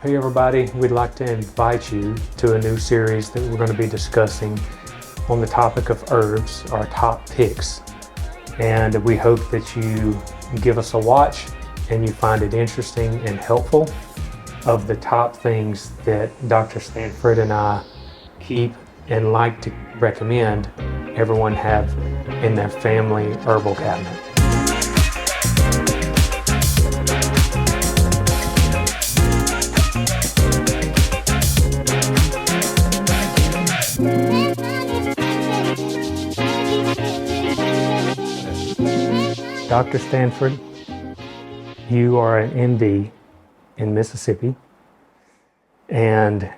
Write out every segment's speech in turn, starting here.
Hey everybody, we'd like to invite you to a new series that we're going to be discussing on the topic of herbs, our top picks. And we hope that you give us a watch and you find it interesting and helpful of the top things that Dr. Stanford and I keep and like to recommend everyone have in their family herbal cabinet. Dr. Stanford, you are an MD in Mississippi, and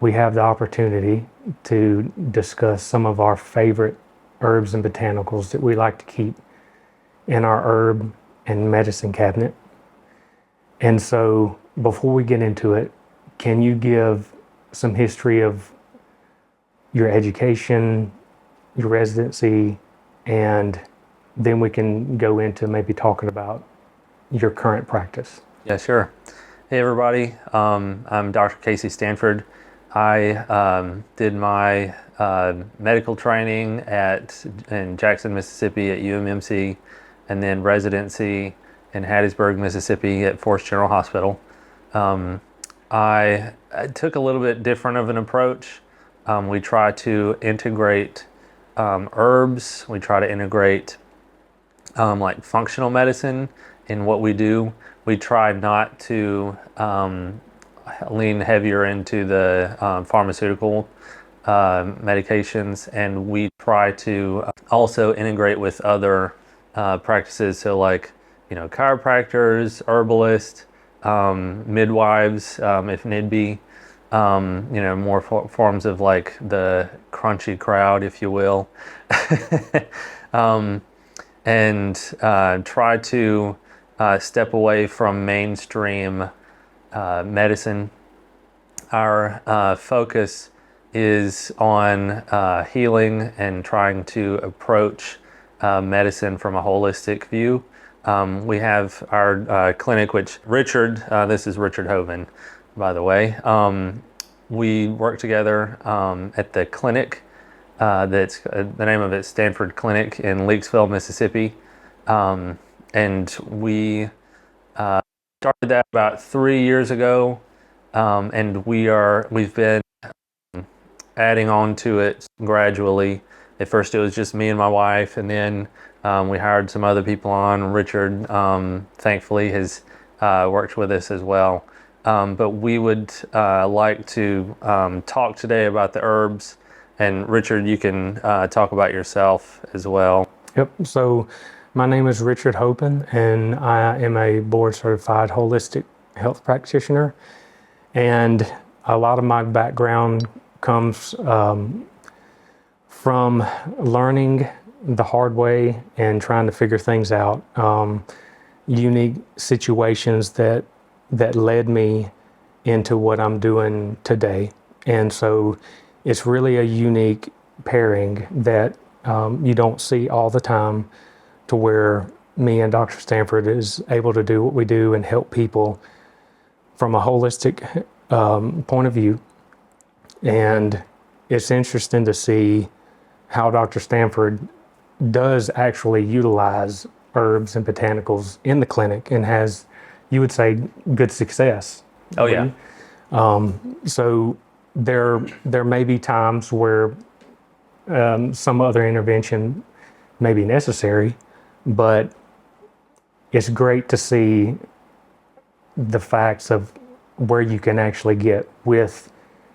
we have the opportunity to discuss some of our favorite herbs and botanicals that we like to keep in our herb and medicine cabinet. And so before we get into it, can you give some history of your education, your residency, and then we can go into maybe talking about your current practice? Yeah, sure. Hey, everybody. I'm Dr. Casey Stanford. I did my medical training in Jackson, Mississippi at UMMC, and then residency in Hattiesburg, Mississippi at Forest General Hospital. I took a little bit different of an approach. We try to integrate herbs. We try to integrate like functional medicine in what we do. We try not to lean heavier into the pharmaceutical medications, and we try to also integrate with other practices. So like, chiropractors, herbalists, midwives, if need be, more forms of like the crunchy crowd, if you will. And try to step away from mainstream medicine. Our focus is on healing and trying to approach medicine from a holistic view. We have our clinic, which this is Richard Hoven, by the way. We work together at the clinic. That's the name of it, Stanford Clinic in Leakesville, Mississippi. And we started that about 3 years ago. And we've been adding on to it gradually. At first it was just me and my wife, and then we hired some other people on. Richard, thankfully, has worked with us as well. But we would like to talk today about the herbs. And Richard, you can talk about yourself as well. Yep. So my name is Richard Hoven, and I am a board-certified holistic health practitioner. And a lot of my background comes from learning the hard way and trying to figure things out. Unique situations that led me into what I'm doing today. And so it's really a unique pairing that you don't see all the time, to where me and Dr. Stanford is able to do what we do and help people from a holistic point of view. And it's interesting to see how Dr. Stanford does actually utilize herbs and botanicals in the clinic and has, you would say, good success. Oh, yeah. So there may be times where some other intervention may be necessary, but it's great to see the facts of where you can actually get with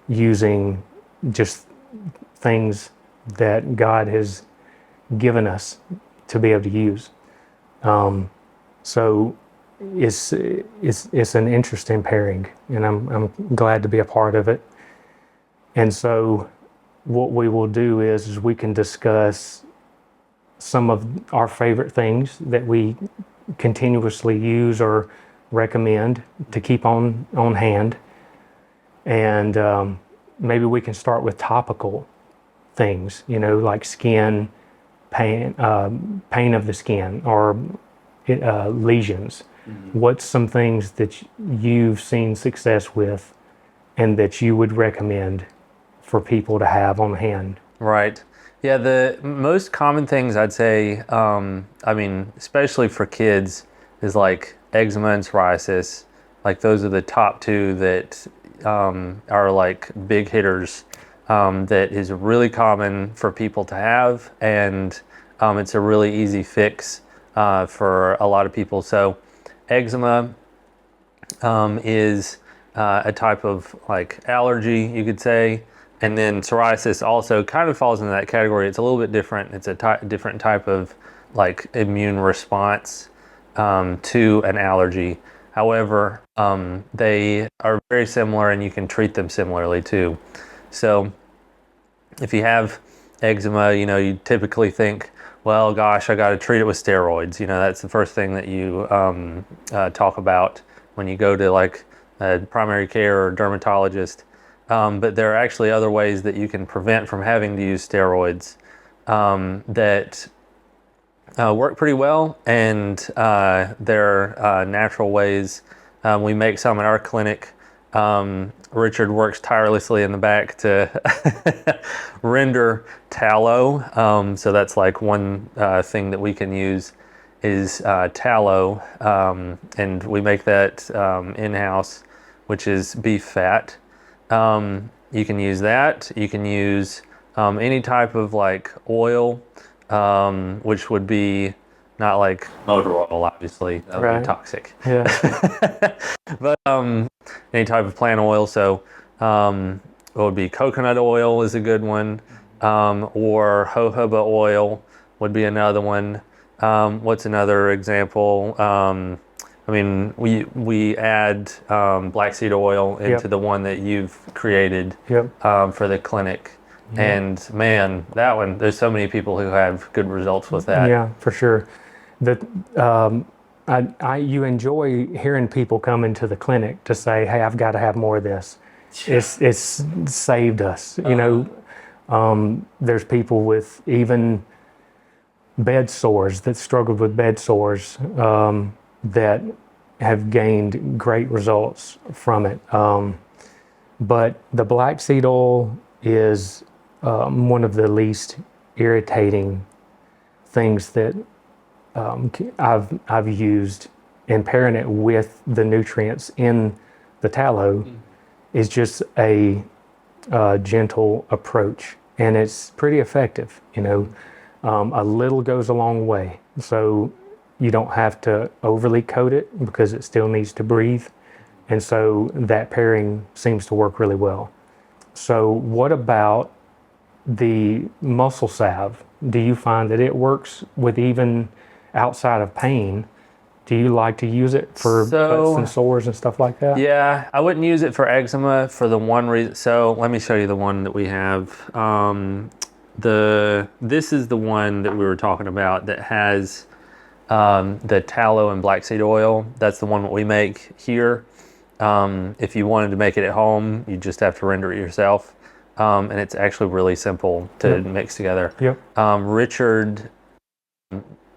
using just things that God has given us to be able to use. So it's an interesting pairing, and I'm glad to be a part of it. And so what we will do is we can discuss some of our favorite things that we continuously use or recommend to keep on hand. And maybe we can start with topical things, like skin, pain of the skin, or lesions. Mm-hmm. What's some things that you've seen success with and that you would recommend for people to have on hand? Right. Yeah, the most common things I'd say, I mean, especially for kids, is like eczema and psoriasis. Like those are the top two that are like big hitters, that is really common for people to have, and it's a really easy fix for a lot of people. So eczema is a type of like allergy, you could say. And then psoriasis also kind of falls into that category. It's a little bit different. It's a different type of like immune response to an allergy. However, they are very similar and you can treat them similarly too. So if you have eczema, you typically think, well, gosh, I got to treat it with steroids. That's the first thing that you talk about when you go to like a primary care or dermatologist. But there are actually other ways that you can prevent from having to use steroids that work pretty well, and they're natural ways. We make some in our clinic. Richard works tirelessly in the back to render tallow. So that's like one thing that we can use is tallow, and we make that in-house, which is beef fat. You can use that. You can use any type of like oil, which would be not like motor oil, obviously. That would be toxic. Yeah. But any type of plant oil. So it would be coconut oil is a good one, or jojoba oil would be another one. What's another example? I mean, we add black seed oil into the one that you've created for the clinic. And man, that one, there's so many people who have good results with that. Yeah, for sure. You enjoy hearing people come into the clinic to say, hey, I've got to have more of this. It's saved us. There's people with even bed sores that struggled with bed sores that have gained great results from it. But the black seed oil is one of the least irritating things that I've used, and pairing it with the nutrients in the tallow is just a gentle approach, and it's pretty effective. A little goes a long way. So you don't have to overly coat it because it still needs to breathe. And so that pairing seems to work really well. So what about the muscle salve? Do you find that it works with even outside of pain? Do you like to use it for cuts and sores and stuff like that? Yeah, I wouldn't use it for eczema for the one reason. So let me show you the one that we have. This is the one that we were talking about that has the tallow and black seed oil. That's the one that we make here. If you wanted to make it at home, you just have to render it yourself. And it's actually really simple to mix together. Richard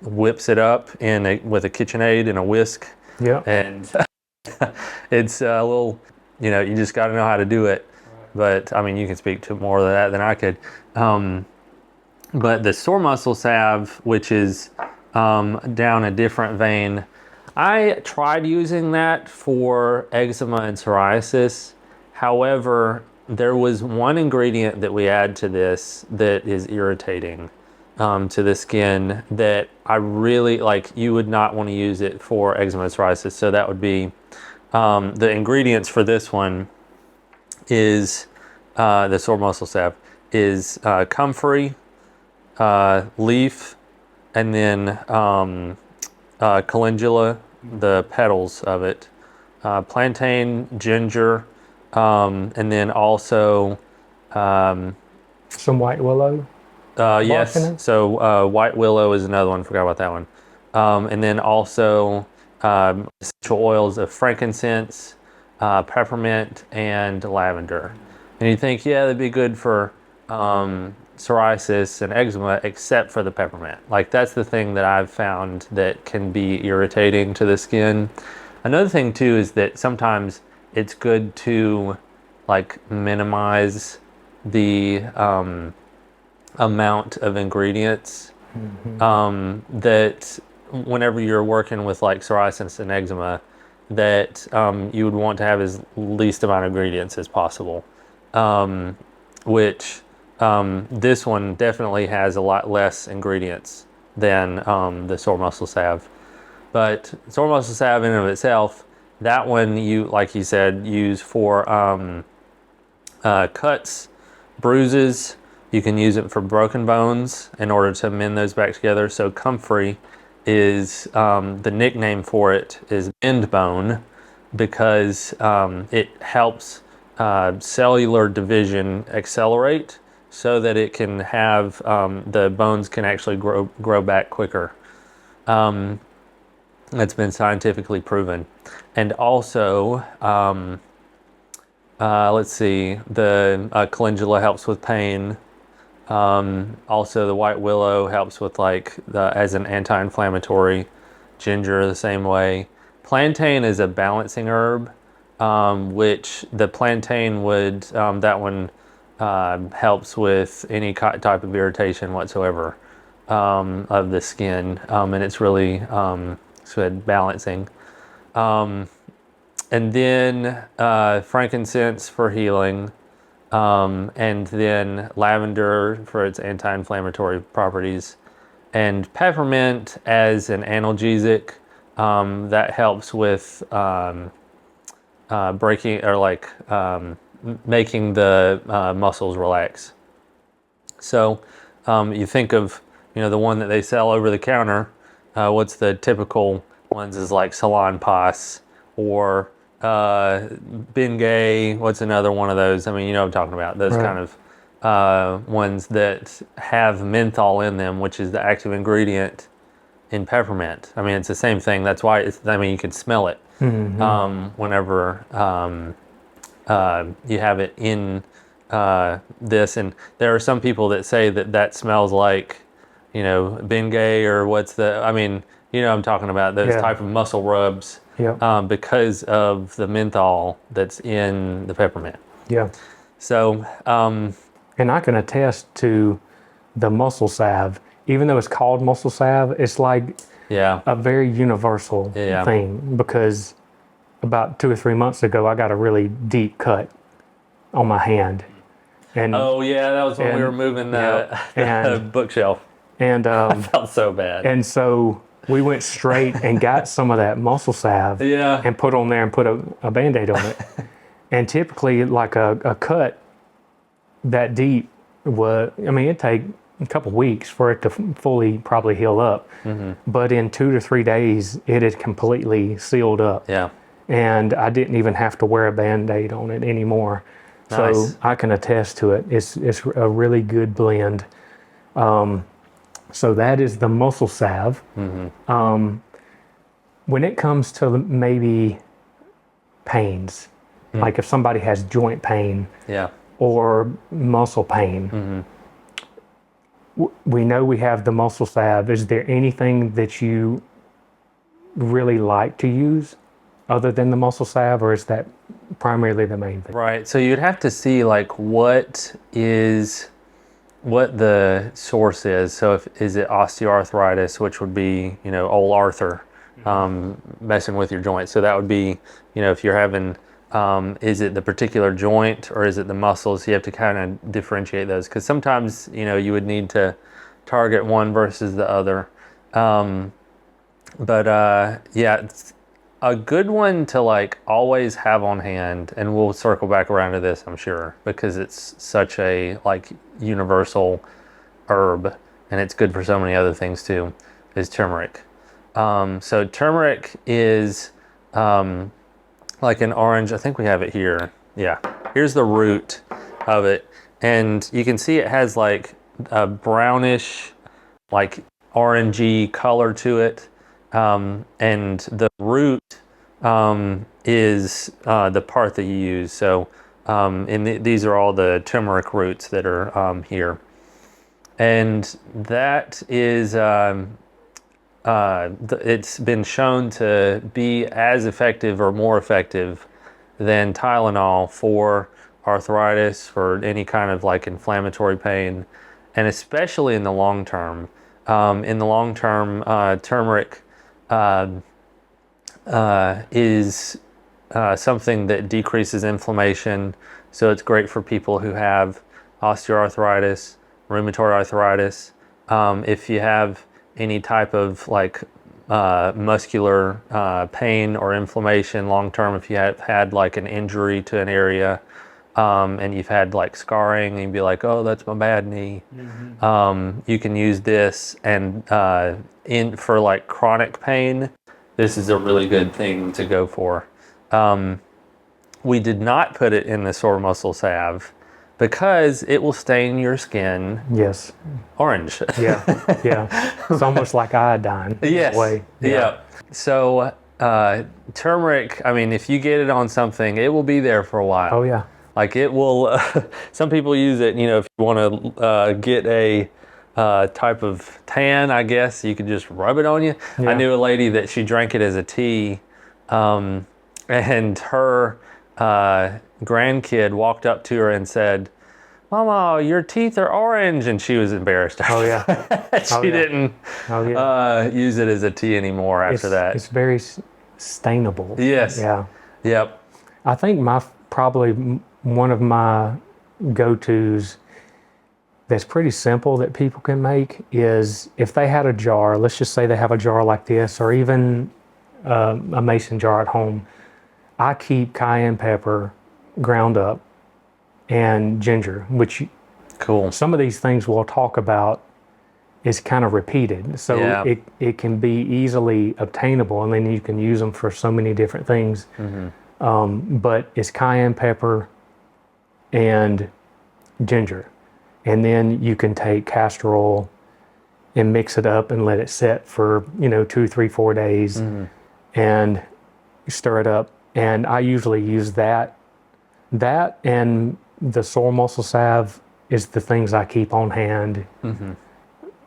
whips it up with a KitchenAid and a whisk. And it's a little, you just got to know how to do it. But I mean, you can speak to more of that than I could. But the sore muscle salve, which is down a different vein, I tried using that for eczema and psoriasis. However, there was one ingredient that we add to this that is irritating to the skin that I really like. You would not want to use it for eczema and psoriasis. So that would be the ingredients for this one is the sore muscle salve is comfrey leaf, and then calendula, the petals of it, plantain, ginger, and then also some white willow. Yes. So white willow is another one. Forgot about that one. And then also essential oils of frankincense, peppermint, and lavender. And you think, yeah, that'd be good for psoriasis and eczema, except for the peppermint. Like that's the thing that I've found that can be irritating to the skin. Another thing too is that sometimes it's good to like minimize the amount of ingredients that whenever you're working with like psoriasis and eczema, that you would want to have as least amount of ingredients as possible. Which this one definitely has a lot less ingredients than the sore muscle salve. But sore muscle salve in and of itself, that one you, like you said, use for cuts, bruises. You can use it for broken bones in order to mend those back together. So comfrey is, the nickname for it is bend bone, because it helps cellular division accelerate so that it can have, the bones can actually grow back quicker. That's been scientifically proven. And also, let's see, the calendula helps with pain. Also, the white willow helps with like as an anti-inflammatory. Ginger the same way. Plantain is a balancing herb, which the plantain would, that one helps with any type of irritation whatsoever of the skin, and it's really good balancing. And then frankincense for healing. And then lavender for its anti-inflammatory properties, and peppermint as an analgesic that helps with breaking or like making the muscles relax. So you think of, the one that they sell over the counter. What's the typical ones is like Salonpas or Bengay. What's another one of those? I mean, you know what I'm talking about. Those Right. kind of ones that have menthol in them, which is the active ingredient in peppermint. I mean, it's the same thing. That's why you can smell it whenever you have it in this. And there are some people that say that smells like, Bengay or I'm talking about those Yeah. type of muscle rubs. Yeah. Because of the menthol that's in the peppermint. Yeah. So, And I can attest to the muscle salve. Even though it's called muscle salve, it's like yeah, a very universal Yeah. thing, because about 2 or 3 months ago, I got a really deep cut on my hand. And oh yeah, that was when we and- were moving yeah, the and- bookshelf. and Felt so bad. and so we went straight and got some of that muscle salve Yeah. and put on there and put a Band-Aid on it. And typically, like a cut that deep it'd take a couple weeks for it to fully probably heal up. But in 2 to 3 days, it had completely sealed up. Yeah. And I didn't even have to wear a Band-Aid on it anymore. Nice. So I can attest to it. It's a really good blend. So that is the muscle salve. When it comes to maybe pains, like if somebody has joint pain Yeah. or muscle pain, we know we have the muscle salve. Is there anything that you really like to use other than the muscle salve, or is that primarily the main thing? Right. So you'd have to see like what the source is. So is it osteoarthritis, which would be, old Arthur messing with your joints. So that would be, if you're having, is it the particular joint or is it the muscles? You have to kind of differentiate those, because sometimes, you would need to target one versus the other. Yeah, it's a good one to like always have on hand, and we'll circle back around to this, I'm sure, because it's such a like universal herb, and it's good for so many other things too, is turmeric. So turmeric is like an orange. I think we have it here. Yeah, here's the root of it, and you can see it has like a brownish, like orangey color to it. And the root is the part that you use. So these are all the turmeric roots that are here. And that is, it's been shown to be as effective or more effective than Tylenol for arthritis, for any kind of like inflammatory pain, and especially in the long term. Turmeric is something that decreases inflammation. So it's great for people who have osteoarthritis, rheumatoid arthritis. If you have any type of like muscular pain or inflammation long term, if you have had like an injury to an area, and you've had like scarring, and you'd be like, oh, that's my bad knee. You can use this, and for like chronic pain, this is a really good thing to go for. We did not put it in the sore muscle salve because it will stain your skin Yes. orange. Yeah. Yeah. It's almost like iodine. Yes. In a way. Yeah. So turmeric, I mean, if you get it on something, it will be there for a while. Oh yeah. Like it will, some people use it, you know, if you want to get a type of tan, I guess, you could just rub it on you. Yeah. I knew a lady that she drank it as a tea, and her grandkid walked up to her and said, Mama, your teeth are orange. And she was embarrassed. Oh yeah. She didn't use it as a tea anymore after that. It's very stainable. Yes. Yeah. Yep. I think probably one of my go-tos that's pretty simple that people can make is if they had a jar, let's just say they have a jar like this, or even a mason jar at home. I keep cayenne pepper ground up and ginger, which Cool. some of these things we'll talk about is kind of repeated. So Yeah. it can be easily obtainable, and then you can use them for so many different things. But it's cayenne pepper and ginger. And then you can take castor oil and mix it up and let it set for, 2, 3, 4 days and stir it up. And I usually use that. That and the sore muscle salve is the things I keep on hand,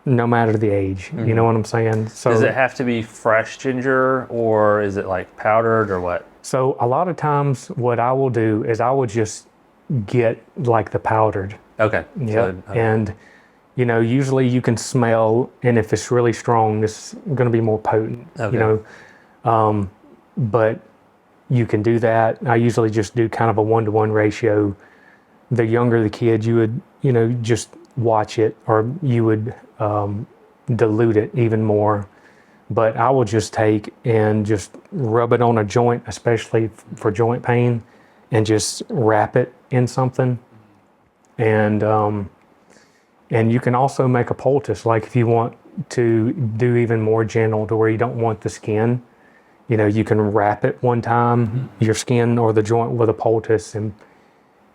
no matter the age. You know what I'm saying? So Does it have to be fresh ginger, or is it like powdered, or what? So a lot of times what I will do is I will just get like the powdered. Okay. Yeah. So, And, usually you can smell, and if it's really strong, it's going to be more potent, Okay. But you can do that. I usually just do kind of a 1-to-1 ratio. The younger the kid, you would, just watch it, or you would dilute it even more. But I will just take and just rub it on a joint, especially for joint pain, and just wrap it in something. And you can also make a poultice, like if you want to do even more gentle to where you don't want the skin, you can wrap it one time, your skin or the joint, with a poultice. And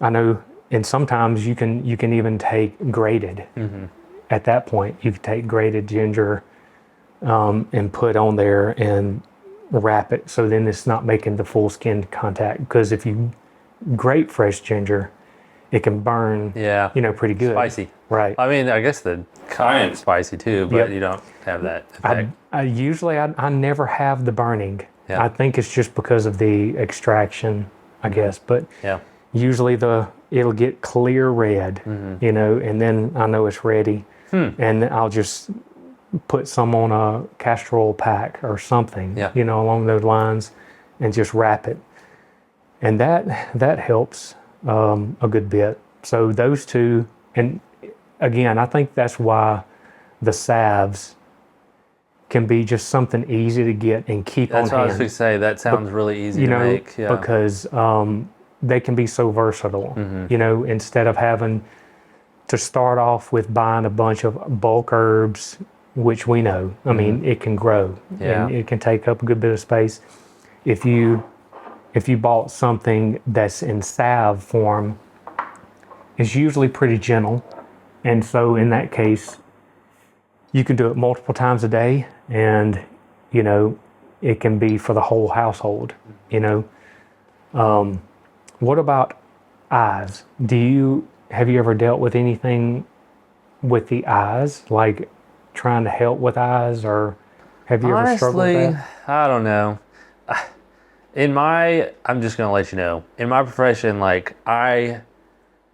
I know, and sometimes you can even take grated. At that point, you can take grated ginger and put on there and wrap it, so then it's not making the full skin contact. Because if you grate fresh ginger, it can burn, Yeah. pretty good. Spicy. Right. I mean, I guess the cayenne's spicy too, but Yep. you don't have that effect. I usually never have the burning. Yeah. I think it's just because of the extraction, I guess. But Yeah. usually it'll get clear red, and then I know it's ready. And I'll just put some on a castor oil pack or something, Yeah. Along those lines, and just wrap it. And that helps a good bit. So those two, and again, I think that's why the salves can be just something easy to get and keep That's on what I was hand. going to say. That sounds really easy to make. Yeah. Because they can be so versatile. Instead of having to start off with buying a bunch of bulk herbs, which we know, I mean, it can grow Yeah. and it can take up a good bit of space. If you bought something that's in salve form, it's usually pretty gentle. And so in that case, you can do it multiple times a day, and, it can be for the whole household, What about eyes? Have you ever dealt with anything with the eyes, like trying to help with eyes, or have you ever struggled with Honestly, that? I don't know. I'm just going to let you know, in my profession, like I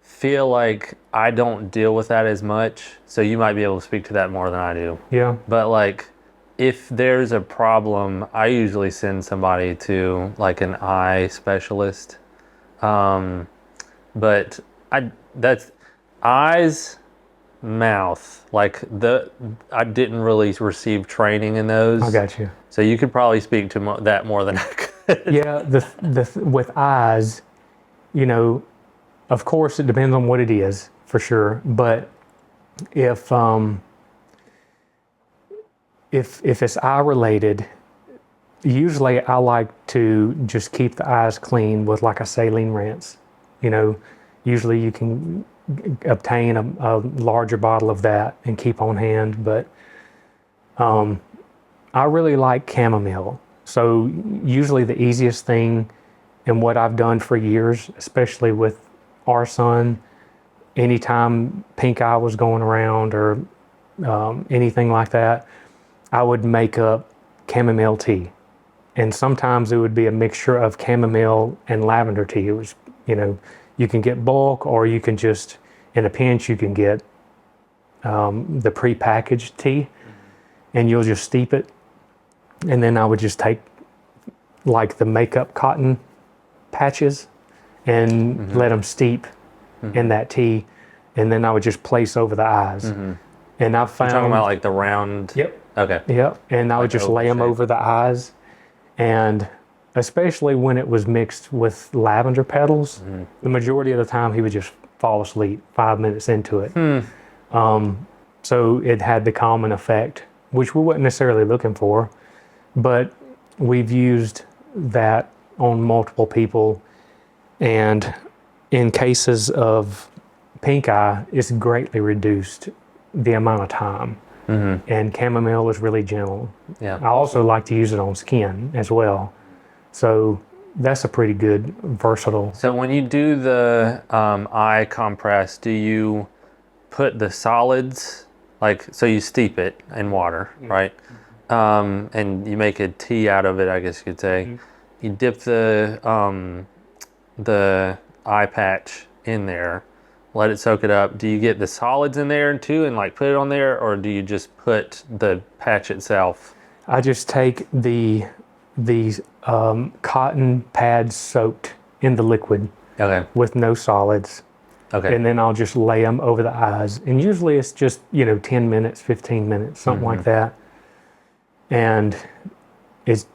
feel like I don't deal with that as much. So you might be able to speak to that more than I do. Yeah. But like, if there's a problem, I usually send somebody to like an eye specialist. But that's eyes, mouth. Like I didn't really receive training in those. I got you. So you could probably speak to that more than I could. Yeah. With eyes, you know, of course it depends on what it is for sure. But if it's eye related, usually I like to just keep the eyes clean with like a saline rinse. You know, usually you can obtain a larger bottle of that and keep on hand. But I really like chamomile. So usually the easiest thing, and what I've done for years, especially with our son, anytime pink eye was going around or anything like that, I would make up chamomile tea. And sometimes it would be a mixture of chamomile and lavender tea. It was, you know, you can get bulk, or you can just, in a pinch, you can get the prepackaged tea, and you'll just steep it. And then I would just take like the makeup cotton patches and let them steep in that tea. And then I would just place over the eyes. And I've found... You're talking about like the round... Yep. Okay. Yep. And I would Like just oval lay them shape. over the eyes. And especially when it was mixed with lavender petals, the majority of the time he would just fall asleep 5 minutes into it. So it had the calming effect, which we weren't necessarily looking for. But we've used that on multiple people. And in cases of pink eye, it's greatly reduced the amount of time. And chamomile is really gentle. Yeah. I also like to use it on skin as well. So that's a pretty good, versatile. So when you do the eye compress, do you put the solids, like, so you steep it in water, right? And you make a tea out of it, I guess you could say. You dip the eye patch in there, let it soak it up. Do you get the solids in there too and like put it on there, or do you just put the patch itself? I just take these cotton pads soaked in the liquid Okay. with no solids. Okay. And then I'll just lay them over the eyes. And usually it's just, 10 minutes, 15 minutes, something like that. And it's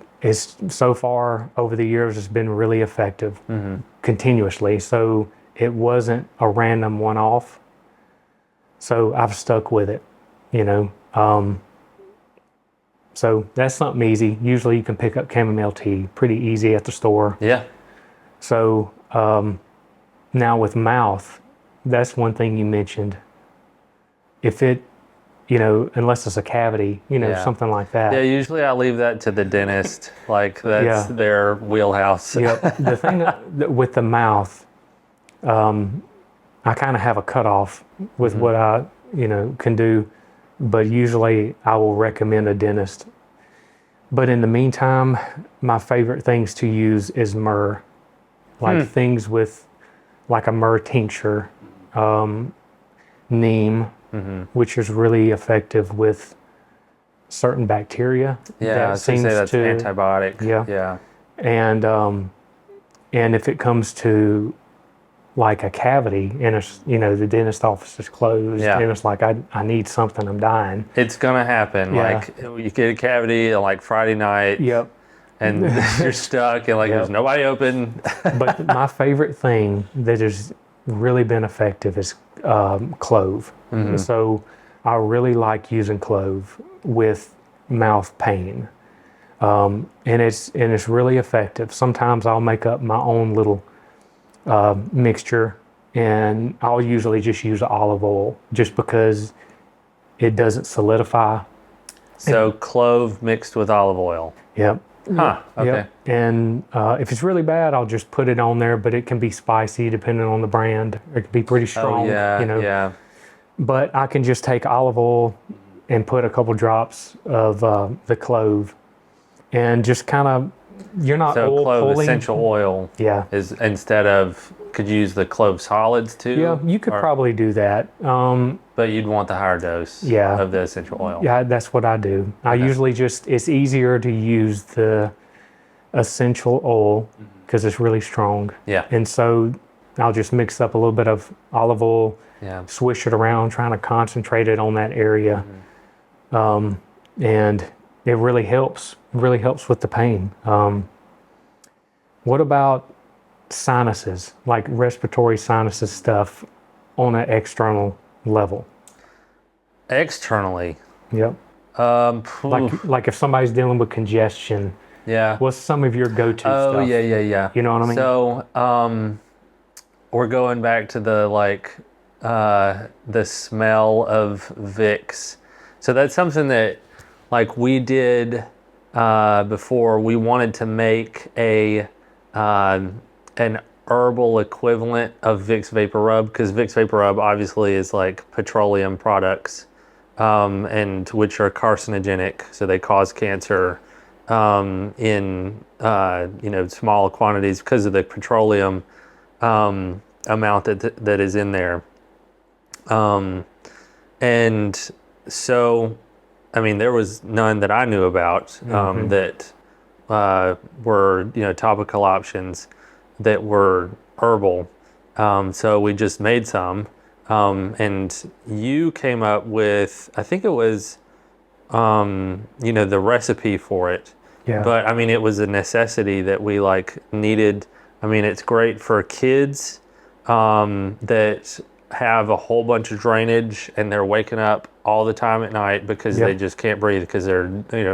so far over the years, it's been really effective continuously. So it wasn't a random one-off. So I've stuck with it, So that's something easy. Usually you can pick up chamomile tea pretty easy at the store. Yeah. So now with mouth, that's one thing you mentioned. If it, unless it's a cavity, something like that. Yeah, usually I leave that to the dentist. Like that's their wheelhouse. Yep. The thing with the mouth, I kind of have a cutoff with what I, can do, but usually I will recommend a dentist. But in the meantime, my favorite things to use is myrrh, like things with like a myrrh tincture, neem, which is really effective with certain bacteria. Yeah, I was gonna say that's antibiotic. Yeah. Yeah. And if it comes to like a cavity and it's, the dentist office is closed and it's like, I need something, I'm dying. It's gonna happen. Yeah. Like you get a cavity on like Friday night. Yep. And you're stuck and like there's nobody open. But my favorite thing that has really been effective is clove. So I really like using clove with mouth pain. And it's really effective. Sometimes I'll make up my own little mixture, and I'll usually just use olive oil just because it doesn't solidify. So clove mixed with olive oil. Yep. Huh. Okay. Yep. And if it's really bad, I'll just put it on there, but it can be spicy depending on the brand. It can be pretty strong. Oh, yeah. Yeah. But I can just take olive oil and put a couple drops of the clove, and just kind of, you're not So oil clove pulling. essential oil Yeah. is instead of could you use the clove solids too? Yeah, you could probably do that. But you'd want the higher dose Yeah. of the essential oil. Yeah, that's what I do. I usually it's easier to use the essential oil because it's really strong. Yeah. And so I'll just mix up a little bit of olive oil, Yeah. swish it around, trying to concentrate it on that area. And it really helps with the pain. What about sinuses, like respiratory sinuses stuff on an external level? Externally. Yep. Like if somebody's dealing with congestion, Yeah. what's some of your go-to stuff? Oh, yeah. You know what I mean? So, we're going back to the smell of Vicks. So that's something that, like, we did before. We wanted to make an herbal equivalent of Vicks Vapor Rub, because Vicks Vapor Rub obviously is like petroleum products, and which are carcinogenic, so they cause cancer in small quantities because of the petroleum amount that is in there. And so, I mean, there was none that I knew about that were topical options that were herbal. So we just made some, and you came up with, I think it was the recipe for it. Yeah. But I mean, it was a necessity that we needed. I mean, it's great for kids that have a whole bunch of drainage and they're waking up all the time at night because they just can't breathe because their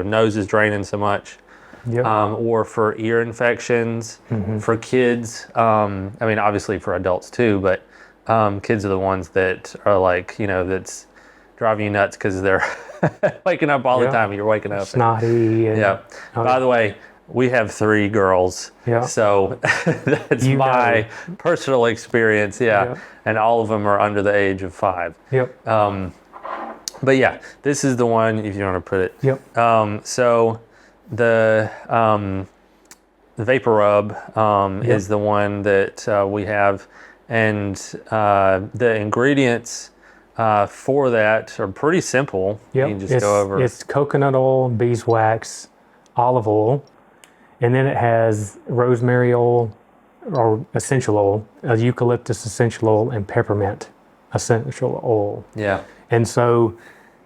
nose is draining so much. Yep. Or for ear infections, for kids. I mean, obviously for adults too, but kids are the ones that are that's driving you nuts because they're waking up all the time. You're waking up. Snotty. Yeah. By the way, we have 3 girls. Yeah. So that's my personal experience. Yeah. And all of them are under the age of 5. Yep. But yeah, this is the one, if you want to put it. Yep. So the Vapor Rub is the one that we have, and the ingredients for that are pretty simple. Yep. You can just go over. It's coconut oil, beeswax, olive oil, and then it has rosemary oil or essential oil, eucalyptus essential oil, and peppermint essential oil. Yeah. And so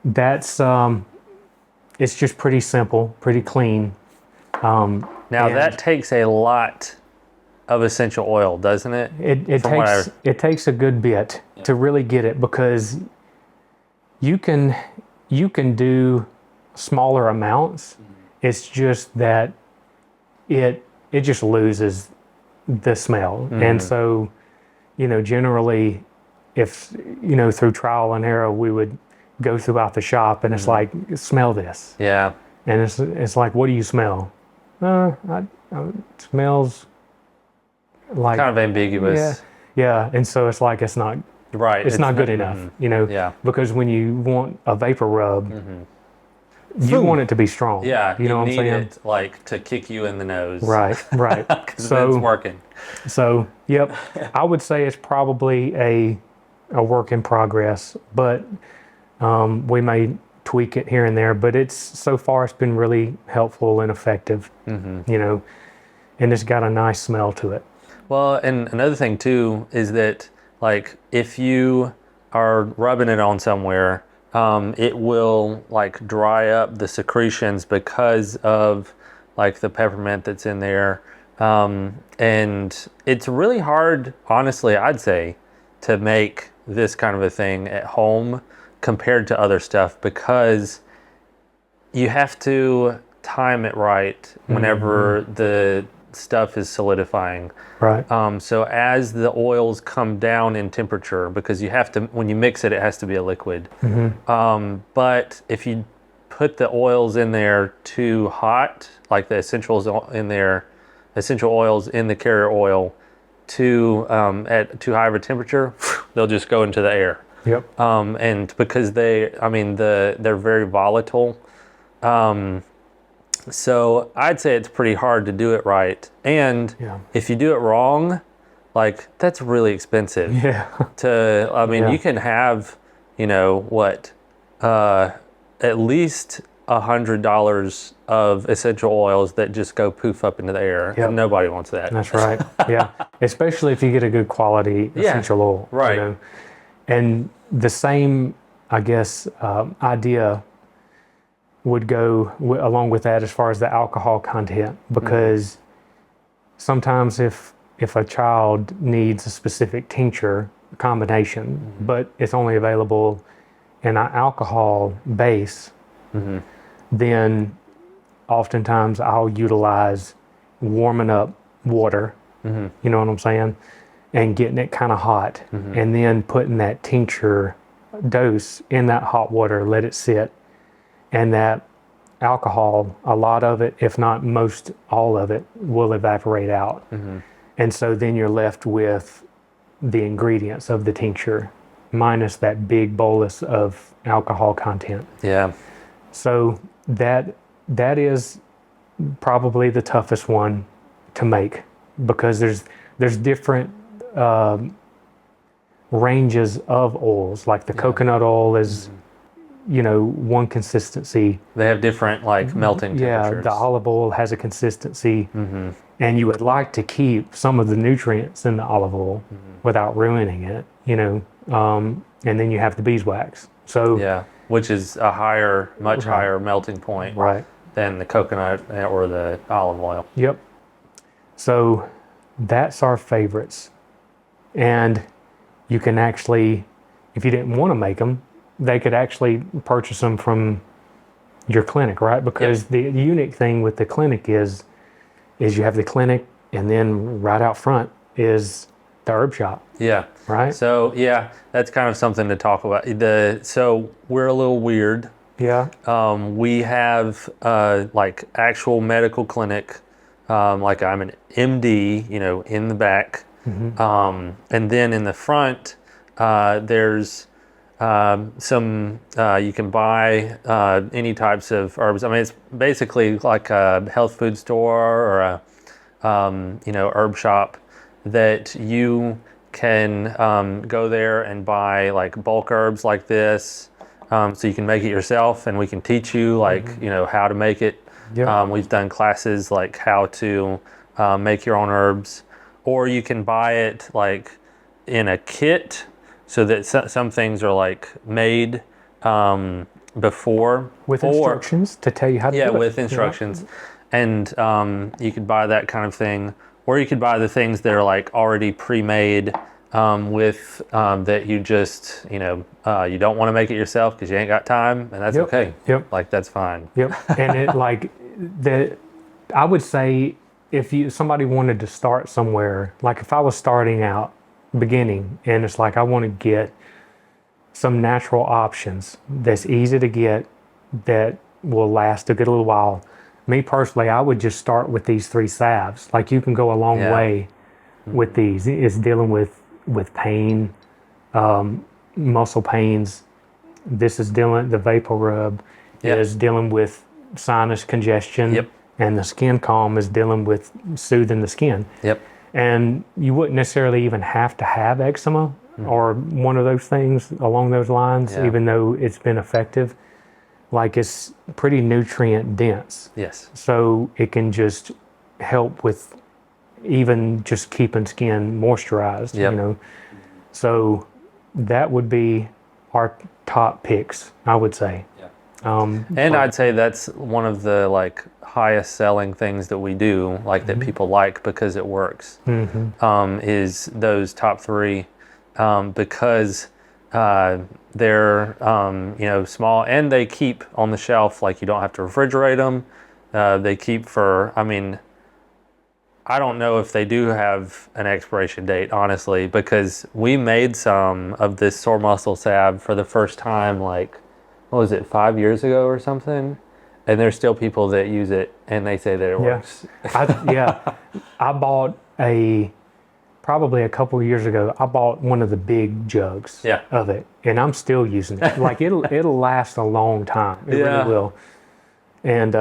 that's it's just pretty simple, pretty clean. Now that takes a lot of essential oil, doesn't it? It takes a good bit to really get it, because you can do smaller amounts. It's just that it just loses the smell. And so, generally, if through trial and error, we would go throughout the shop and it's like, smell this. Yeah. And it's like, what do you smell? It smells like kind of ambiguous. Yeah. And so it's like, it's not right. It's not good enough, Yeah. because when you want a vapor rub, you want it to be strong. Yeah. You know what I'm saying? It to kick you in the nose. Right. So it's working. So, yep, I would say it's probably a work in progress, but we may tweak it here and there, but so far it's been really helpful and effective, and it's got a nice smell to it. Well, and another thing too is that, if you are rubbing it on somewhere, it will dry up the secretions because of the peppermint that's in there. And it's really hard, honestly, I'd say, to make this kind of a thing at home compared to other stuff, because you have to time it right whenever the stuff is solidifying. Right. So as the oils come down in temperature, because you have to, when you mix it, it has to be a liquid. But if you put the oils in there too hot, like the essential oils in the carrier oil, at too high of a temperature, they'll just go into the air. Yep. And because they're very volatile. So I'd say it's pretty hard to do it right. And if you do it wrong, like that's really expensive. Yeah. I mean, Yeah. you can have, at least $100 of essential oils that just go poof up into the air, Yep. and nobody wants that. That's right. Yeah. Especially if you get a good quality essential oil. right. And the same, I guess, idea would go along with that as far as the alcohol content, because sometimes if a child needs a specific tincture combination, but it's only available in an alcohol base, then oftentimes I'll utilize warming up water, you know what I'm saying, and getting it kind of hot, and then putting that tincture dose in that hot water, let it sit, and that alcohol, a lot of it, if not most all of it, will evaporate out. And so then you're left with the ingredients of the tincture minus that big bolus of alcohol content. Yeah. So that is probably the toughest one to make, because there's different ranges of oils. Like the coconut oil is, one consistency. They have different like melting temperatures. Yeah, the olive oil has a consistency, and you would like to keep some of the nutrients in the olive oil without ruining it, and then you have the beeswax. So yeah, which is a much higher melting point right. than the coconut or the olive oil. Yep. So that's our favorites. And you can actually, if you didn't want to make them, they could actually purchase them from your clinic, right? Because the unique thing with the clinic is you have the clinic, and then right out front is the herb shop. Yeah. Right. So yeah, that's kind of something to talk about. So we're a little weird. Yeah. We have like actual medical clinic. Like I'm an MD, in the back. And then in the front, there's some, you can buy any types of herbs. I mean, it's basically like a health food store or a, herb shop that you can go there and buy like bulk herbs like this. So you can make it yourself, and we can teach you how to make it. Yep. We've done classes like how to make your own herbs, or you can buy it like in a kit, so that some things are like made before. With instructions to tell you how to do it. Yeah, with instructions. And you could buy that kind of thing, or you could buy the things that are like already pre-made with that you just, you don't want to make it yourself because you ain't got time, and that's okay. Yep. Like that's fine. Yep. And I would say if somebody wanted to start somewhere, like if I was starting out beginning, and it's like I want to get some natural options that's easy to get, that will last a good little while. Me personally, I would just start with these 3 salves. Like you can go a long way with these. It's dealing with pain, muscle pains. This is the vapor rub is dealing with sinus congestion. Yep. And the skin calm is dealing with soothing the skin. Yep. And you wouldn't necessarily even have to have eczema or one of those things along those lines, even though it's been effective. Like it's pretty nutrient dense. Yes. So it can just help with even just keeping skin moisturized, So that would be our top picks, I would say. And I'd say that's one of the like highest selling things that we do, like that people like because it works, is those top 3, because they're small, and they keep on the shelf. Like you don't have to refrigerate them. They keep for, I don't know if they do have an expiration date, honestly, because we made some of this sore muscle salve for the first time, like, what was it, 5 years ago or something? And there's still people that use it, and they say that it works. I bought probably a couple of years ago, I bought one of the big jugs of it, and I'm still using it. Like it'll last a long time. It really will. And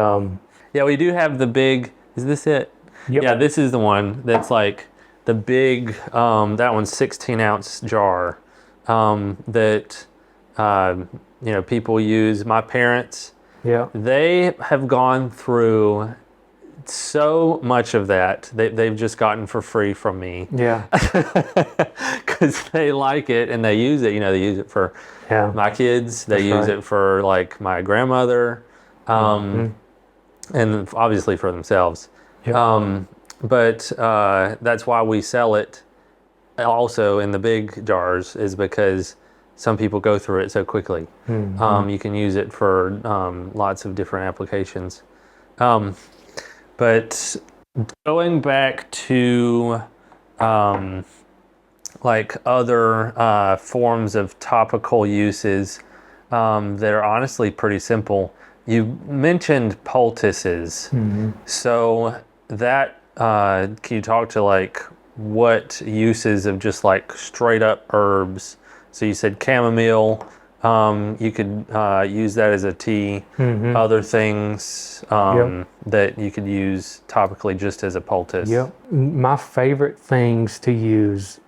we do have the big, is this it? Yep. Yeah, this is the one that's like the big, that one's 16-ounce jar that people use. My parents, Yeah. they have gone through so much of that they've just gotten for free from me Yeah. because they like it and they use it. They use it for Yeah. my kids. They That's use right. it for like my grandmother, and obviously for themselves. Yep. But that's why we sell it also in the big jars, is because some people go through it so quickly. You can use it for lots of different applications. But going back to like other forms of topical uses that are honestly pretty simple. You mentioned poultices. So that, can you talk to like what uses of just like straight up herbs? So you said chamomile. You could use that as a tea. Other things Yep. that you could use topically just as a poultice. Yep. My favorite things to use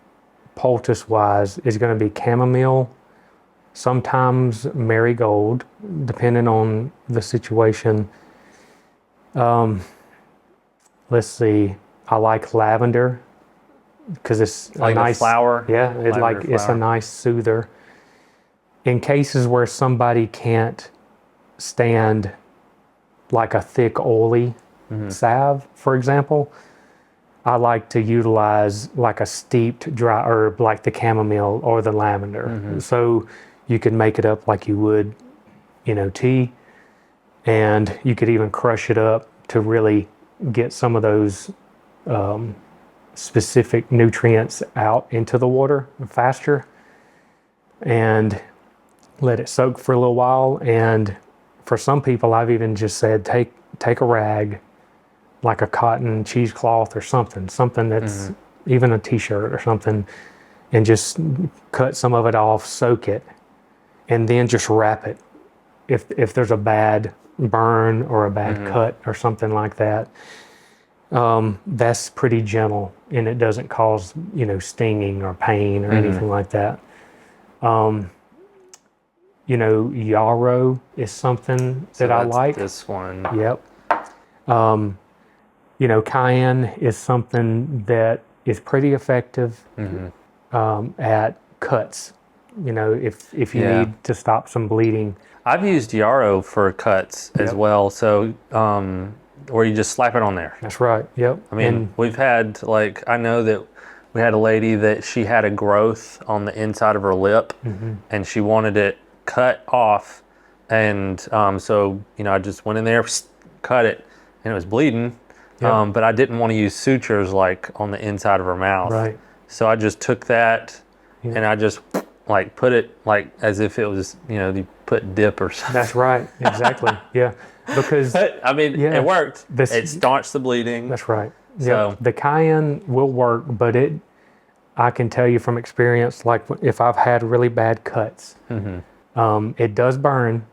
poultice-wise is going to be chamomile, sometimes marigold, depending on the situation. Let's see. I like lavender because it's Like a nice a flower. Yeah, it's like Lavender it's a flower. nice soother. In cases where somebody can't stand like a thick oily salve, for example, I like to utilize like a steeped dry herb like the chamomile or the lavender. So you could make it up like you would, tea, and you could even crush it up to really get some of those specific nutrients out into the water faster and let it soak for a little while. And for some people, I've even just said, take a rag, like a cotton cheesecloth or something that's even a t-shirt or something, and just cut some of it off, soak it, and then just wrap it. If there's a bad burn or a bad cut or something like that, that's pretty gentle and it doesn't cause, stinging or pain or anything like that. Yarrow is something So that I that's like. this one. Yep. Cayenne is something that is pretty effective at cuts. If you Yeah. need to stop some bleeding. I've used yarrow for cuts as Yep. well. So where you just slap it on there. That's right. Yep. I mean, we've had I know that we had a lady that she had a growth on the inside of her lip, and she wanted it cut off, and so I just went in there, cut it, and it was bleeding, Yep. but I didn't want to use sutures like on the inside of her mouth, Right. so I just took that and I just like put it like as if it was you put dip or something. That's right. Exactly. Yeah. Because But I mean, Yeah. it worked. This- It staunched the bleeding. that's right. So- Yeah. The cayenne will work, but I can tell you from experience, like if I've had really bad cuts, it does burn,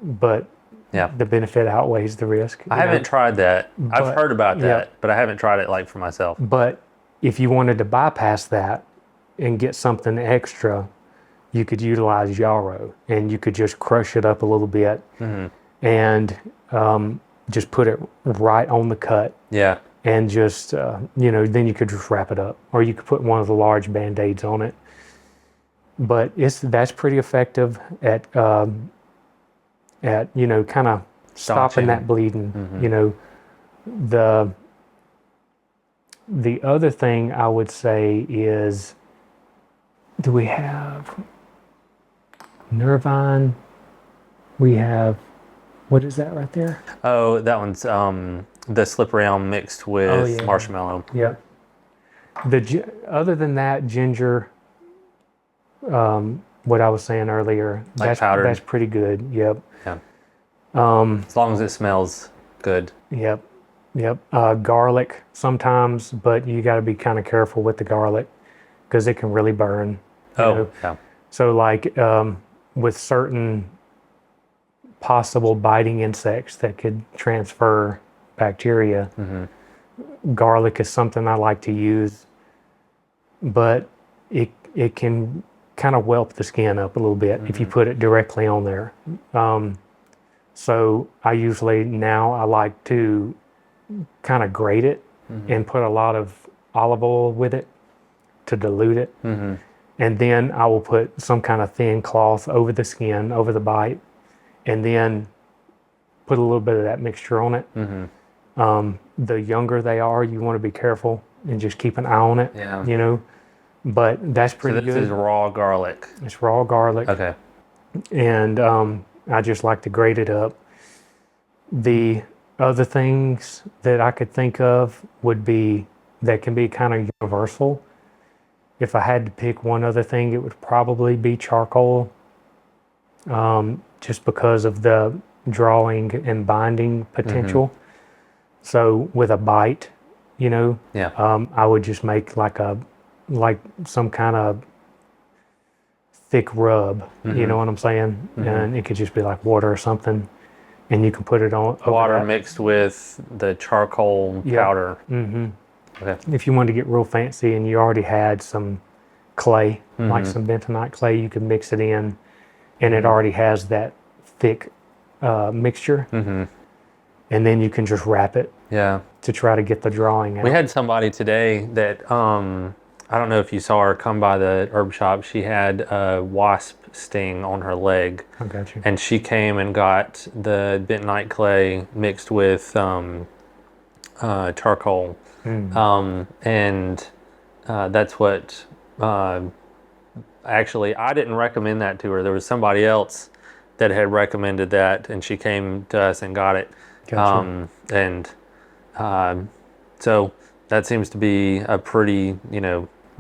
but Yeah. the benefit outweighs the risk. I haven't tried that. I've But- heard about that, yeah. but I haven't tried it like for myself. But if you wanted to bypass that and get something extra, you could utilize yarrow, and you could just crush it up a little bit and just put it right on the cut, Yeah. and just then you could just wrap it up, or you could put one of the large band-aids on it. But that's pretty effective at kind of stopping Staunching. that bleeding. The other thing I would say is, do we have Nervine? We have, what is that right there? Oh, that one's the slippery elm mixed with yeah. marshmallow. Yep. Other than that, ginger, what I was saying earlier, Like powdered? that's pretty good. Yep. Yeah. As long as it smells good. Yep. Yep. Garlic sometimes, but you got to be kind of careful with the garlic because it can really burn. you know. Yeah. So like with certain possible biting insects that could transfer bacteria, garlic is something I like to use but it can kind of whelp the skin up a little bit if you put it directly on there. So I like to kind of grate it and put a lot of olive oil with it to dilute it. And then I will put some kind of thin cloth over the skin, over the bite, and then put a little bit of that mixture on it. The younger they are, you want to be careful and just keep an eye on it, you know. But that's pretty good. So this is raw garlic. It's raw garlic. Okay. And I just like to grate it up. The other things that I could think of that can be kind of universal. If I had to pick one other thing, it would probably be charcoal, just because of the drawing and binding potential. So with a bite, you know, I would just make like some kind of thick rub, you know what I'm saying? And it could just be like water or something, and you can put it on water mixed with the charcoal powder. Okay. If you wanted to get real fancy and you already had some clay, like some bentonite clay, you could mix it in, and it already has that thick mixture, and then you can just wrap it to try to get the drawing out. We had somebody today that I don't know if you saw her come by the herb shop. She had a wasp sting on her leg. I got you. And she came and got the bentonite clay mixed with charcoal. And that's what, actually, I didn't recommend that to her. There was somebody else that had recommended that, and she came to us and got it. Gotcha. So that seems to be a pretty,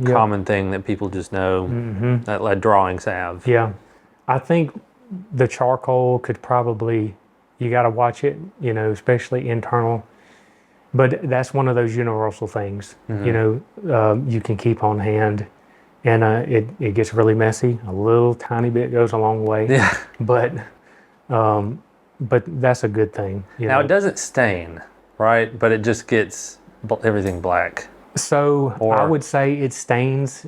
common thing that people just know that like drawings have. Yeah. I think the charcoal could probably, you got to watch it, especially internal. But that's one of those universal things, you can keep on hand, and it gets really messy. A little tiny bit goes a long way. Yeah. But that's a good thing. Now it doesn't stain, right? But it just gets everything black. So I would say it stains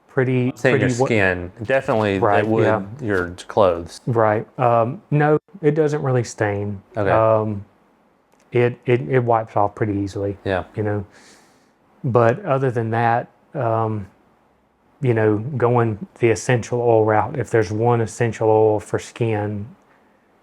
pretty your skin. Definitely right, it would your clothes. Right. No, it doesn't really stain. Okay. It wipes off pretty easily. Yeah. But other than that, going the essential oil route, if there's one essential oil for skin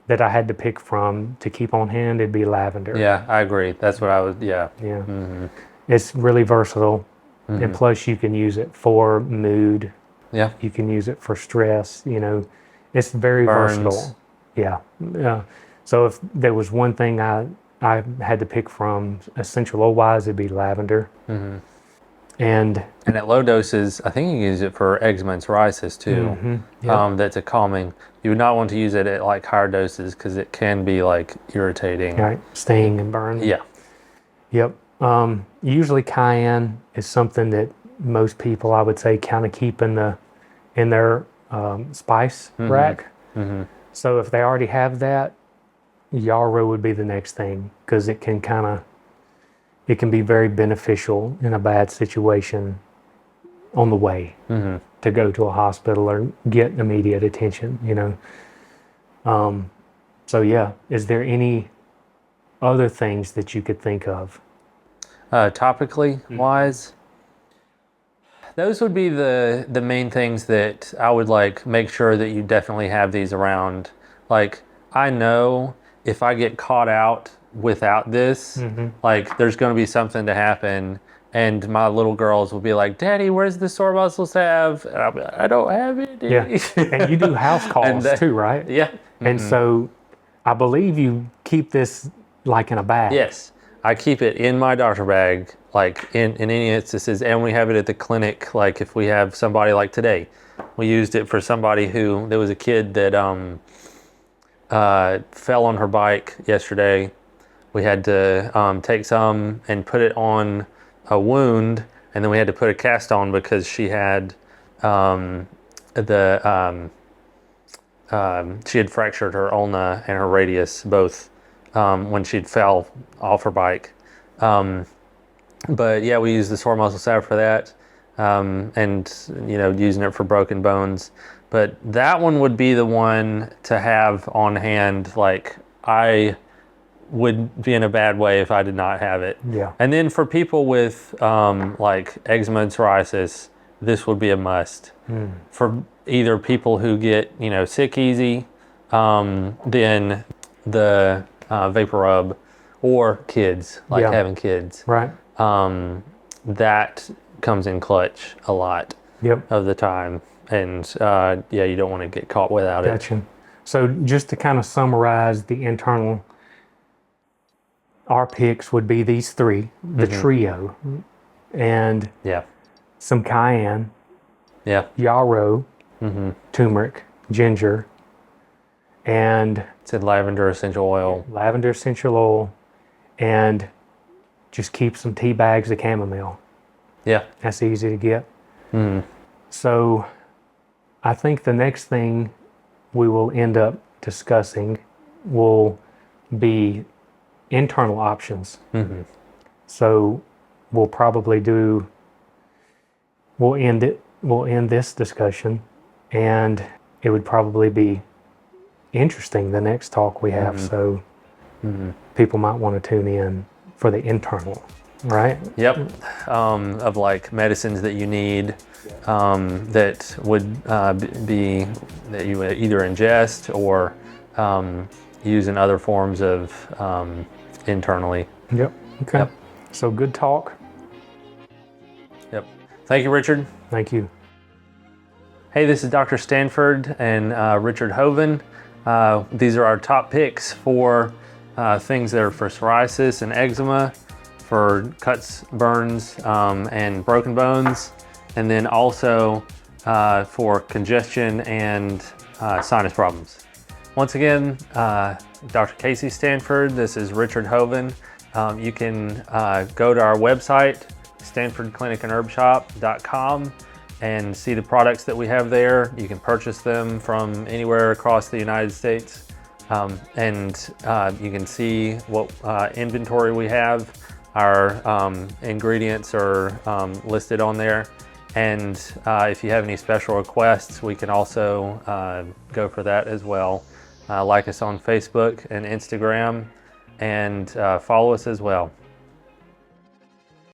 that I had to pick from to keep on hand, it'd be lavender. Yeah, I agree. That's what I was, yeah. Yeah. It's really versatile. And plus you can use it for mood. Yeah. You can use it for stress, It's very versatile. Yeah. So if there was one thing I had to pick from essential oil wise, it'd be lavender. And at low doses, I think you can use it for eczema and psoriasis too. That's a calming. You would not want to use it at like higher doses because it can be like irritating. Right, sting and burn. Yeah. Yep. Usually cayenne is something that most people, I would say, kind of keep in their spice rack. So if they already have that, yarrow would be the next thing, because it can be very beneficial in a bad situation on the way to go to a hospital or get immediate attention, So yeah, is there any other things that you could think of? Topically wise, those would be the main things that I would like make sure that you definitely have these around. Like, I know if I get caught out without this, like there's going to be something to happen, and my little girls will be like, "Daddy, where's the sore muscle salve?" And I'll be like, "I don't have it." Yeah, and you do house calls too, right? Yeah. And so I believe you keep this like in a bag. Yes, I keep it in my doctor bag, like in any instances, and we have it at the clinic. Like if we have somebody like today, we used it for somebody there was a kid that fell on her bike yesterday. We had to take some and put it on a wound, and then we had to put a cast on because she had she had fractured her ulna and her radius both when she fell off her bike. But yeah, we used the sore muscle salve for that. and using it for broken bones. But that one would be the one to have on hand. Like, I would be in a bad way if I did not have it. Yeah. And then for people with like eczema and psoriasis, this would be a must. For either people who get sick easy, then the vapor rub, or kids, like Yeah. having kids. Right. That comes in clutch a lot Yep. of the time. And you don't want to get caught without it. Gotcha. So just to kind of summarize the internal, our picks would be these three, the trio, and Yeah. some cayenne, Yeah. yarrow, turmeric, ginger, and Said lavender essential oil. lavender essential oil, and just keep some tea bags of chamomile. Yeah. That's easy to get. So I think the next thing we will end up discussing will be internal options. So we'll probably we'll end this discussion, and it would probably be interesting, the next talk we have. So people might want to tune in for the internal, right? Yep. Of like medicines that you need, that would be that you would either ingest or use in other forms of internally. Yep. Okay. Yep. So good talk. Yep. Thank you, Richard. Thank you. Hey, this is Dr. Stanford and Richard Hoven. These are our top picks for things that are for psoriasis and eczema, for cuts, burns, and broken bones, and then also for congestion and sinus problems. Once again, Dr. Casey Stanford, this is Richard Hoven. You can go to our website, stanfordclinicandherbshop.com, and see the products that we have there. You can purchase them from anywhere across the United States. And you can see what inventory we have. Our ingredients are listed on there. And if you have any special requests, we can also go for that as well. Like us on Facebook and Instagram, and follow us as well.